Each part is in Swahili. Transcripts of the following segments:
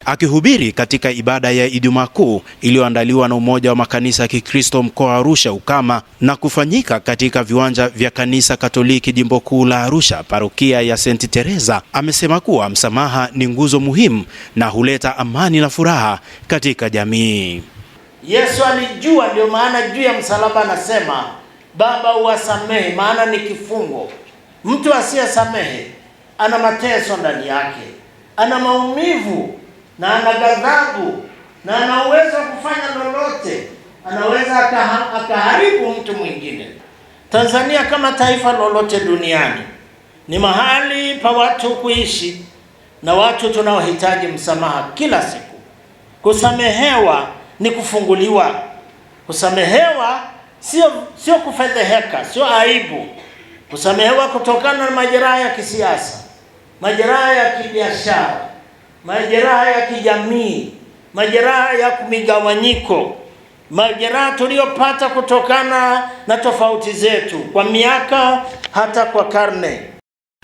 Akihubiri katika ibada ya Ijumaa Kuu iliyoandaliwa na Umoja wa Makanisa ya Kikristo mkoa wa Arusha UKAMA na kufanyika katika viwanja vya Kanisa Katoliki Jimbo Kuu la Arusha, parokia ya St. Teresa, amesema kuwa msamaha ni nguzo muhimu na huleta amani na furaha katika jamii. Yesu alijua, ndio maana juu ya msalaba anasema Baba uwasamehe, maana ni kifungo. Mtu asiyesamehe ana mateso ndani yake, ana maumivu na ana ghadhabu na ana uwezo wa kufanya lolote, anaweza akaharibu mtu mwingine. Tanzania kama taifa lolote duniani ni mahali pa watu kuishi na watu tunaohitaji msamaha kila siku. Kusamehewa ni kufunguliwa. Kusamehewa sio kufedheheka, sio aibu. Kusamehewa kutokana na majeraha ya kisiasa, majeraha ya kibiashara, majeraha ya kijamii, majeraha ya migawanyiko, majeraha tuliyopata kutokana na tofauti zetu kwa miaka hata kwa karne.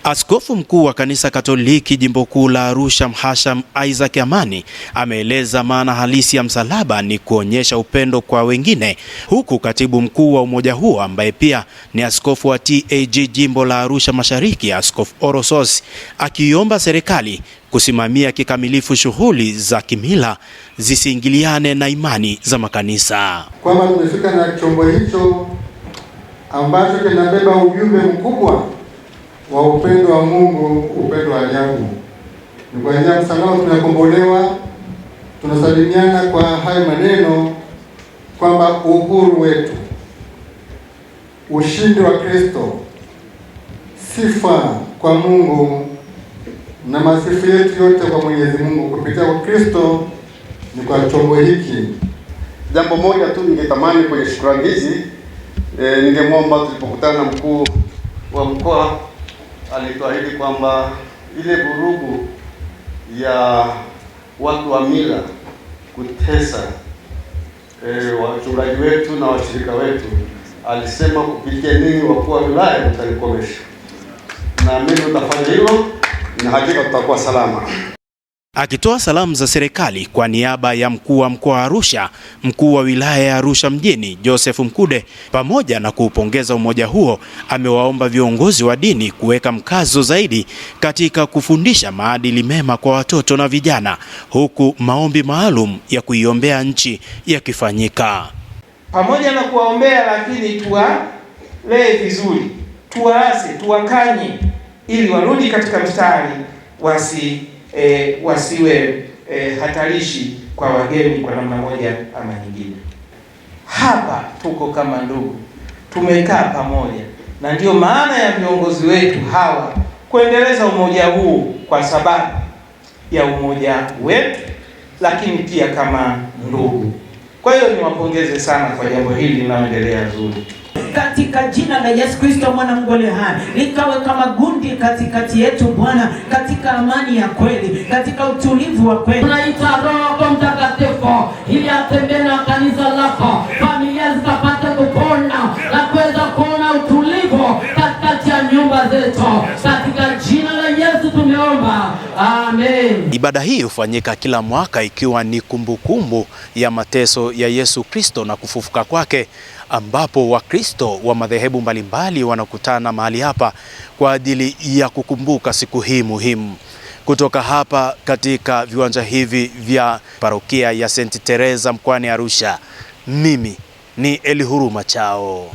Askofu mkuu wa Kanisa Katoliki Jimbo Kuu la Arusha, Mhashamu Isaac Amani, ameeleza maana halisi ya msalaba ni kuonyesha upendo kwa wengine, huku katibu mkuu wa umoja huo ambaye pia ni askofu wa TAG Jimbo la Arusha Mashariki, Askofu Orosos, akiomba serikali kusimamia kikamilifu shughuli za kimila zisiingiliane na imani za makanisa. Kwamba tumefika na chombo hicho ambacho kinabeba ujumbe mkubwa wa upendo wa Mungu, upendo wa ajabu. Ni kwa njia ya msalaba tunakombolewa. Tunasalimiana kwa haya maneno kwamba uhuru wetu, ushindi wa Kristo, sifa kwa Mungu na masifu yetu yote kwa Mwenyezi Mungu kupitia kwa Kristo ni kwa chombo hiki. Jambo moja tu ningetamani kwenye shukrani hizi, ningemwomba tulipokutana na mkuu wa mkoa alituahidi kwamba ile vurugu ya watu wa mila kutesa wachungaji wetu na washirika wetu, alisema kupitia ninyi wakuu wa wilaya mtalikomesha. Na mimi tutafanya hilo na hakika tutakuwa salama. Akitoa salamu za serikali kwa niaba ya mkuu wa mkoa wa Arusha, mkuu wa wilaya ya Arusha mjini Joseph Mkude, pamoja na kuupongeza umoja huo, amewaomba viongozi wa dini kuweka mkazo zaidi katika kufundisha maadili mema kwa watoto na vijana, huku maombi maalum ya kuiombea nchi yakifanyika. Pamoja na kuwaombea, lakini tuwalee vizuri, tuwaase, tuwakanye ili warudi katika mstari, wasiwe hatarishi kwa wageni kwa namna moja ama nyingine. Hapa tuko kama ndugu, tumekaa pamoja, na ndio maana ya viongozi wetu hawa kuendeleza umoja huu, kwa sababu ya umoja wetu, lakini pia kama ndugu. Kwa hiyo niwapongeze sana kwa jambo hili linaloendelea zuri. Katika jina la Yesu Kristo mwana Mungu aliye hai, nikawe kama gundi katikati yetu Bwana, katika amani ya kweli, katika utulivu wa kweli. Tunaita Roho Mtakatifu ili atembee na kanisa lako, familia zikapate kupona na kuweza kuona utulivu katikati ya nyumba zetu. Katika jina la Yesu tumeomba, amen. Ibada hii hufanyika kila mwaka ikiwa ni kumbukumbu ya mateso ya Yesu Kristo na kufufuka kwake, ambapo Wakristo wa madhehebu mbalimbali wanakutana mahali hapa kwa ajili ya kukumbuka siku hii muhimu. Kutoka hapa katika viwanja hivi vya parokia ya St. Teresa mkoani Arusha, mimi ni Elihuruma Chao.